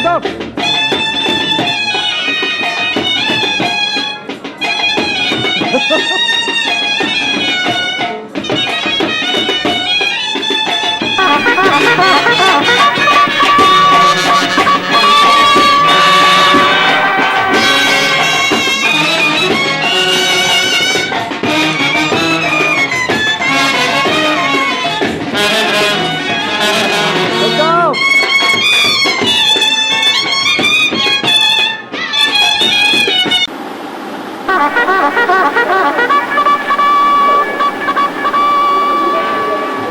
Stop.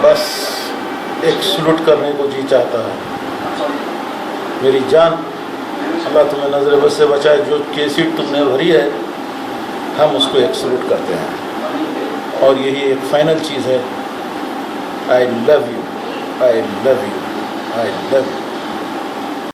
बस एक salute करने को जी चाहता है। मेरी जान, अल्लाह तुम्हें नजर बस से बचाए। जो केसीट तुमने भरी है, हम उसको एक सलूट करते हैं। और यही एक फाइनल चीज़ है। I love you, I love you, I love you.